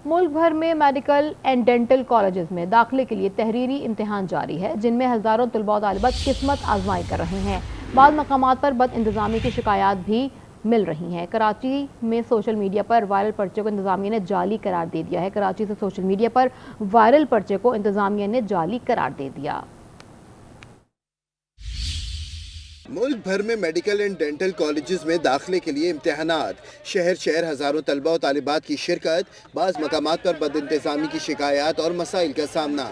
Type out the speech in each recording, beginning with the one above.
मुल्क भर में मेडिकल एंड डेंटल कॉलेजेस में दाखिले के लिए तहरीरी इम्तिहान जारी है, जिनमें हज़ारों तलबा और तालिबात किस्मत आजमाई कर रहे हैं। बाद मकामात पर बद इंतज़ामी की शिकायत भी मिल रही हैं। कराची में सोशल मीडिया पर वायरल पर्चे को इंतज़ामिया ने जाली करार दे दिया है। कराची से सोशल मीडिया पर वायरल पर्चे को इंतज़ामिया ने जाली करार दे दिया। मुल्क भर में मेडिकल एंड डेंटल कॉलेजेस में दाखिले के लिए इम्तिहानात, शहर शहर हज़ारों तलबा और तालिबात की शिरकत, बाज़ मकामात पर बद इंतज़ामी की शिकायत और मसाइल का सामना।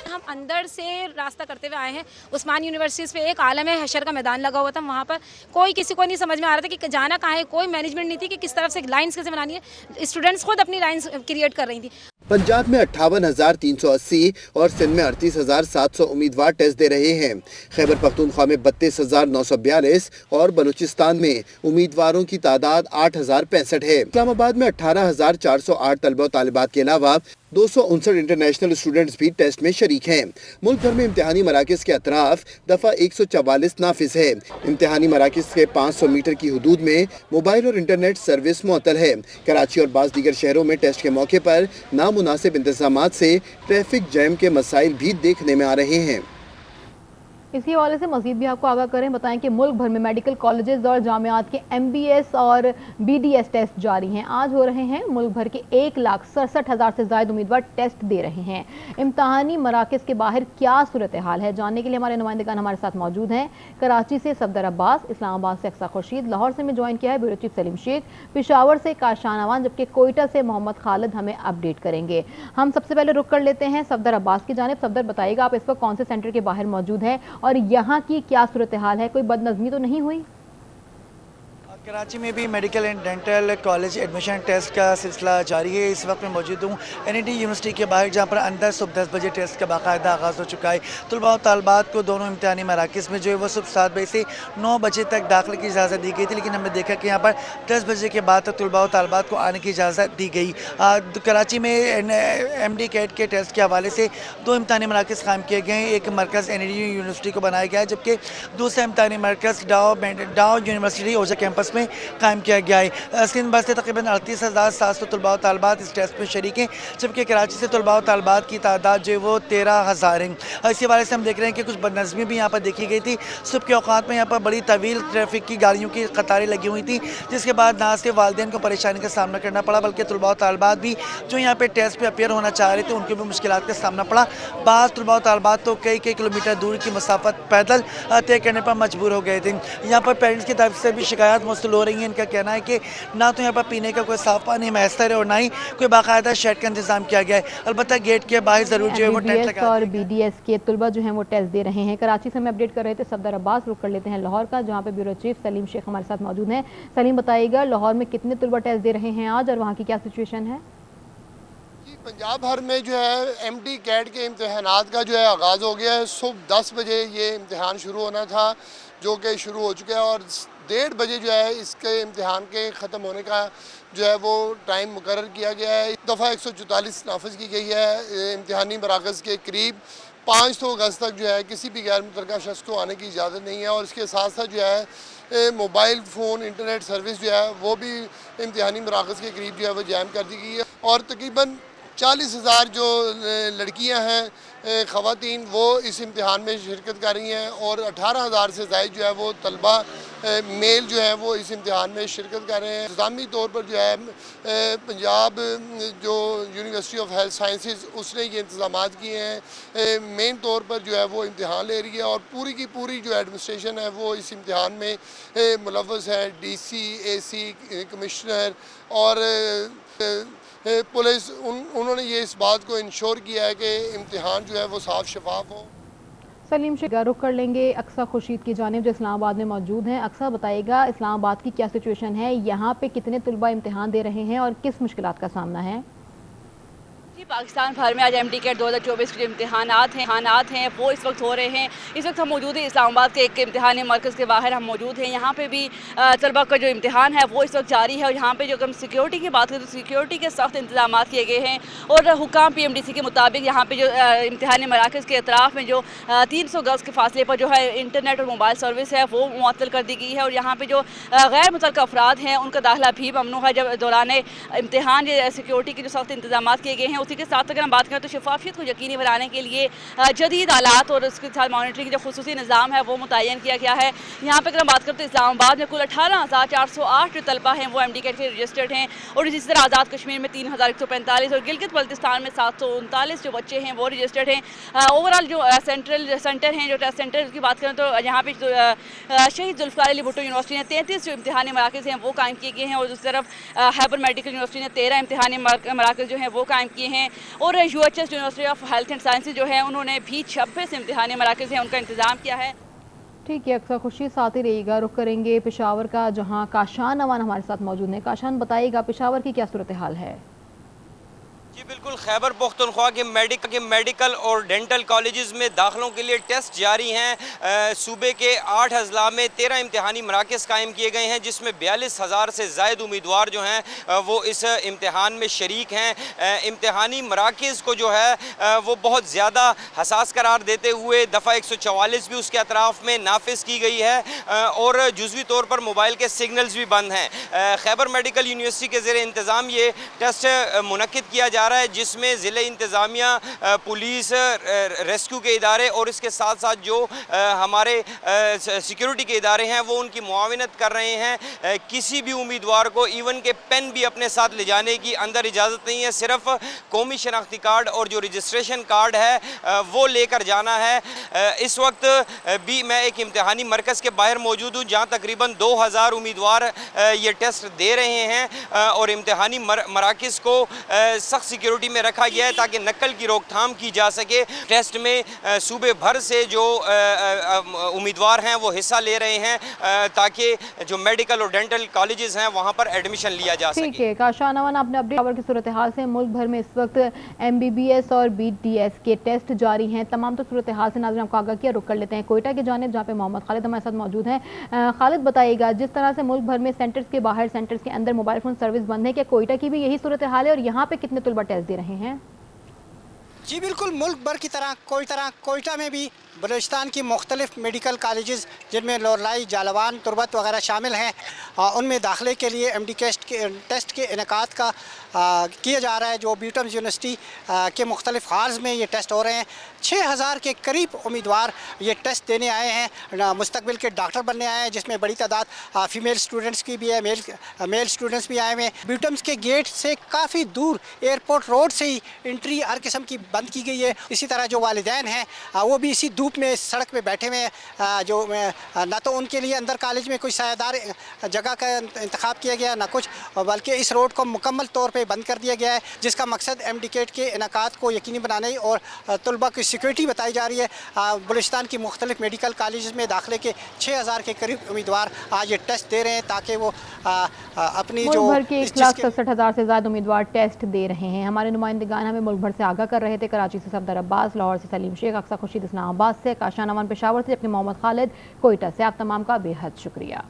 हम अंदर से रास्ता करते हुए आए हैं। उस्मान यूनिवर्सिटी पे एक आलम हशर का मैदान लगा हुआ था, वहाँ पर कोई किसी को नहीं समझ में आ रहा था कि जाना कहाँ है, कोई मैनेजमेंट नहीं थी कि किस तरफ से लाइन्स कैसे बनानी है। स्टूडेंट्स खुद अपनी लाइन्स क्रिएट कर रही थी। पंजाब में 58,380 और सिंध में 38,700 उम्मीदवार टेस्ट दे रहे हैं। खैबर पख्तूनख्वा में 32,942 और बलूचिस्तान में उम्मीदवारों की तादाद 8,065 है। इस्लामाबाद में 18,408 तलबा और तालिबात के अलावा 259 इंटरनेशनल स्टूडेंट्स भी टेस्ट में शरीक हैं। मुल्क भर में इम्तिहानी मराकज़ के अतराफ दफ़ा 144 नाफिज है। इम्तिहानी मराकज़ के 500 मीटर की हदूद में मोबाइल और इंटरनेट सर्विस मुअत्तल है। कराची और बाज़ दीगर शहरों में टेस्ट के मौके पर नामुनासिब इंतज़ामात से ट्रैफिक जैम के मसाइल भी देखने में आ रहे हैं। इसी हवाले से मजीद भी आपको आगाह करें, बताएं कि मुल्क भर में मेडिकल कॉलेजेस और जामियात के MBS और BDS टेस्ट जारी हैं। आज हो रहे हैं। मुल्क भर के 1,67,000 से ज़ायद उम्मीदवार टेस्ट दे रहे हैं। इम्तहानी मराकज़ के बाहर क्या सूरत हाल है, जानने के लिए हमारे नुमाइंदगान हमारे साथ मौजूद हैं। कराची से सफदर अब्बास, इस्लामाबाद से अक्सा खुर्शीद, लाहौर से में ज्वाइन किया है ब्यूरो चीफ सलीम शेख, पिशावर से काशान अवान, जबकि कोयटा से मोहम्मद खालिद हमें अपडेट करेंगे। हम सबसे पहले रुक कर लेते हैं सफदर अब्बास की जानिब। सफदर, बताइएगा आप इस वक्त कौन से सेंटर के बाहर मौजूद हैं और यहाँ की क्या सूरत हाल है, कोई बदनज़मी तो नहीं हुई? कराची में भी medical and dental college admission test का सिलसिला जारी है। इस वक्त मैं मौजूद हूँ NED यूनिवर्सिटी के बाहर, जहाँ पर अंदर सुबह 10 बजे टेस्ट का बाकायदा आगाज़ हो चुका है। तलबा और तालबात को दोनों इम्तिहानी मराकज़ में जो है वो सुबह 7 बजे से 9 बजे तक दाखिले की इजाज़त दी गई थी, लेकिन हमने देखा कि यहाँ पर 10 बजे के बाद तक तलबा और तालबात को आने की इजाज़त दी गई। कराची में MD कैट के टेस्ट के हवाले से 2 इम्तिहानी मराकज़ कायम किए गए हैं। एक मरकज़ NED यूनिवर्सिटी को बनाया गया है, जबकि दूसरा इम्तिहानी मरकज़ डाओ यूनिवर्सिटी ओजा कैंपस में कायम किया गया है। सिंध भर से तकरीबन 38,700 तलबा और तालबात इस टेस्ट में शरीक हैं, जबकि कराची से तलबा और तालबात की तादाद जो है वो 13,000 है। इसी वाले से हम देख रहे हैं कि कुछ बदनज़मी भी यहाँ पर देखी गई थी। सुबह के औकात में यहाँ पर बड़ी तवील ट्रैफिक की गाड़ियों की कतारें लगी हुई थी, जिसके बाद ना सिर्फ वालिदैन को परेशानी का सामना करना पड़ा, बल्कि तलबा और तालबात भी जो यहाँ पर टेस्ट पर अपियर होना चाह रहे थे उनको भी मुश्किलात का सामना पड़ा। बाज़ तलबा और तालबात तो कई किलोमीटर दूर की मसाफत पैदल तय करने पर मजबूर हो गए थे। यहाँ पर पेरेंट्स की तरफ से भी शिकायत मौसूल हो रही है। इनका कहना है कि ना तो यहाँ पर पीने का कोई साफ पानी मैसर है और ना ही कोई बाकायदा शेड का इंतजाम किया गया है। अलबत्ता गेट के बाहर जरूर जो है वो टेंट लगा और BDS के तलबा जो हैं वो टेस्ट दे रहे हैं। कराची से हमें अपडेट कर रहे थे सफदर अब्बास। रुक कर लेते हैं लाहौर का, जहाँ पे ब्यूरो चीफ सलीम शेख हमारे साथ मौजूद हैं। सलीम, बताइएगा लाहौर में कितने तलबा टेस्ट दे रहे हैं आज और वहाँ की क्या सिचुएशन है? पंजाब भर में जो है MD कैट के इम्तहानात का जो है आगाज़ हो गया है। सुबह 10 बजे ये इम्तहान शुरू होना था, जो कि शुरू हो चुका है, और 1:30 बजे जो है इसके इम्तहान के ख़त्म होने का जो है वो टाइम मुकर्रर किया गया है। दफ़ा 144 नाफिज की गई है। इम्तहानी मराकज़ के करीब 5 अगस्त तक जो है किसी भी गैर मुतल्लका शख्स को आने की इजाज़त नहीं है, और इसके साथ साथ जो है मोबाइल फ़ोन इंटरनेट सर्विस जो है वो भी इम्तहानी मराकज़ के करीब जो है वो जैम कर दी गई है। और तकरीबन 40,000 जो लड़कियां हैं ख़वातीन वो इस इम्तिहान में शिरकत कर रही हैं, और 18,000 से ज़ायद जो है वो तलबा मेल जो है वो इस इम्तिहान में शिरकत कर रहे हैं। इंतज़ामी तौर पर जो है पंजाब जो यूनिवर्सिटी ऑफ हेल्थ साइंसेज उसने ये इंतज़ाम किए हैं। मेन तौर पर जो है वो इम्तिहान ले रही है, और पूरी की पूरी जो एडमिनिस्ट्रेशन है वो इस इम्तिहान में मुलव्वस है। DC AC कमिश्नर और पुलिस उन्होंने ये इस बात को इंश्योर किया है कि इम्तिहान जो है वो साफ शफाफ हो। सलीम शेख, रुख कर लेंगे अक्सा खुर्शीद की जानिब जो इस्लामाबाद में मौजूद हैं। अक्सा, बताइएगा इस्लामाबाद की क्या सिचुएशन है, यहाँ पे कितने तलबा इम्तिहान दे रहे हैं और किस मुश्किलात का सामना है? जी, पाकिस्तान भर में आज एमडी कैट 2024 के जो इम्तिहानात हैं वो इस वक्त हो रहे हैं। इस वक्त हम मौजूद हैं इस्लामाबाद के एक इम्तिहानी मरकज़ के बाहर हम मौजूद हैं। यहाँ पे भी तलबा का जो इम्तिहान है वो इस वक्त जारी है और यहाँ पे जो हम सिक्योरिटी की बात करें तो सिक्योरिटी के सख्त इंतजाम किए गए हैं और हुकाम PMDC के मुताबिक यहाँ पे जो इम्तिहानी मराकज़ के अतराफ़ में जो 300 गज़ के फासले पर जो है इंटरनेट और मोबाइल सर्विस है वो मुअत्तल कर दी गई है और यहाँ पे जो गैर मुतल्लिक़ अफराद हैं उनका दाखिला भी ममनू है। जब दौरान इम्तिहान सिक्योरिटी के जो सख्त इंतजाम किए गए हैं, उसी के साथ अगर हम बात करें तो शफाफियत को यकीनी बनाने के लिए जदीद आलात और उसके साथ मॉनिटरिंग जो खुसूसी निज़ाम है वो मुतय्यन किया गया है। यहाँ पर अगर हम बात करें तो इस्लामाबाद में कुल 18,408 जो तलबा हैं वो MD कैट के रजिस्टर्ड हैं और इसी तरह आज़ाद कश्मीर में 3,145 और गिलगित बल्तिस्तान में 739 जो बच्चे हैं वो रजिस्टर्ड हैं। ओवरऑल जो सेंटर हैं, जो टेस्ट सेंटर की बात करें तो यहाँ पे शहीद जुल्फ़िकार अली भुट्टो यूनिवर्सिटी ने 33 जो इम्तिहानी मराकज़ हैं वो कायम किए गए हैं और दूसरी तरफ हैबर मेडिकल यूनिवर्सिटी ने 13 इम्तिहानी मराकज़ जो हैं वो कायम किए हैं और UHS university of health and sciences जो है उन्होंने भी 26 इम्तिहानी मराकज़ हैं उनका इंतज़ाम किया है। ठीक है, अक्सर खुशी साथ ही रहिएगा। रुख करेंगे पेशावर का, जहां काशान अवान हमारे साथ मौजूद हैं। काशान, बताइएगा पेशावर की क्या सूरत हाल है? जी बिल्कुल, खैबर पख्तूनख्वा के मेडिकल और डेंटल कॉलेजेस में दाखिलों के लिए टेस्ट जारी हैं। सूबे के 8 अजला में 13 इम्तिहानी मराकज़ कायम किए गए हैं जिसमें 42,000 से ज़ायद उम्मीदवार जो हैं वो इस इम्तिहान में शरीक हैं। इम्तिहानी मराकज़ को जो है वो बहुत ज़्यादा हसास करार देते हुए दफ़ा 144 भी उसके अतराफ़ में नाफिज की गई है और जुज़वी तौर पर मोबाइल के सिग्नल्स भी बंद हैं। खैबर मेडिकल यूनिवर्सिटी के ज़ेरे इंतज़ाम ये टेस्ट मुनक्किद किया जा रहा है जिसमें ज़िले इंतज़ामिया, पुलिस, रेस्क्यू के इदारे और इसके साथ साथ जो हमारे सिक्योरिटी के इदारे हैं वो उनकी मुआवनत कर रहे हैं। किसी भी उम्मीदवार को इवन के पेन भी अपने साथ ले जाने की अंदर इजाज़त नहीं है, सिर्फ कौमी शनाख्ती कार्ड और जो रजिस्ट्रेशन कार्ड है वो लेकर जाना है। इस वक्त भी मैं एक इम्तिहानी मरकज़ के बाहर मौजूद हूँ जहाँ तकरीबन 2000 उम्मीदवार ये टेस्ट दे रहे हैं और इम्तिहानी मराकज़ को सख्त सिक्योरिटी में रखा गया है ताकि नकल की रोकथाम की जा सके। टेस्ट में सूबे भर से जो उम्मीदवार हैं वो हिस्सा ले रहे हैं ताकि जो मेडिकल और डेंटल कॉलेजेस हैं वहाँ पर एडमिशन लिया जा सके। ठीक है काशान अवान, आपने अपडेट खबर की सूरत हाल से मुल्क भर में इस वक्त MBBS और BDS के टेस्ट जारी हैं। तमाम तो सूरत हाल से नाज़रीन आपको आगाह किया। रुक कर लेते हैं कोयटा की जानिब जहाँ पे मोहम्मद खालिद हमारे साथ मौजूद हैं। खालिद, बताइएगा जिस तरह से मुल्क भर में सेंटर्स के बाहर, सेंटर्स के अंदर मोबाइल फ़ोन सर्विस बंद है, क्या कोयटा की भी यही सूरत हाल है और यहाँ पे कितने तलबा टेस्ट दे रहे हैं? जी बिल्कुल, मुल्क भर की तरह कोयटा में भी बलूचिस्तान की मुख्तलिफ मेडिकल कॉलेजेस जिनमें लोरलाई, जालवान, तुरबत वगैरह शामिल हैं उनमें दाखिले के लिए MD टेस्ट के इनेकाद का किया जा रहा है। जो ब्यूटम्स यूनिवर्सिटी के मुख्तलिफ हॉल्स में ये टेस्ट हो रहे हैं। 6000 के करीब उम्मीदवार ये टेस्ट देने आए हैं, मुस्तकबिल के डॉक्टर बनने आए हैं जिसमें बड़ी तादाद फ़ीमेल स्टूडेंट्स की भी है, मेल स्टूडेंट्स भी आए हुए हैं। ब्यूटम्स के गेट से काफ़ी दूर एयरपोर्ट रोड से ही एंट्री हर किस्म की बंद की गई है। इसी तरह जो वालिदैन हैं वो भी इसी धूप में सड़क पे बैठे हुए हैं। जो ना तो उनके लिए अंदर कॉलेज में कोई सायादार जगह का इंतखाब किया गया ना कुछ, बल्कि इस रोड को मुकम्मल तौर पे बंद कर दिया गया है जिसका मकसद MD कैट के इनेकाद को यकीनी बनाने और तलबा की सिक्योरिटी बताई जा रही है। बलूचिस्तान की मुख्तलिफ मेडिकल कॉलेज में दाखिले के 6000 के करीब उम्मीदवार आज ये टेस्ट दे रहे हैं ताकि वो अपनी जो मुल्क भर के 1,67,000 से ज़्यादा उम्मीदवार टेस्ट दे रहे हैं। हमारे नुमाइंदगान हमें मुल्क भर से आगाह कर रहे थे। कराची से सफदर अब्बास, लाहौर से सलीम शेख, अक्सा खुर्शीद इस्लामाबाद से, काशान अवान पेशावर से, जबकि मोहम्मद खालिद कोयटा से। आप तमाम का बेहद शुक्रिया।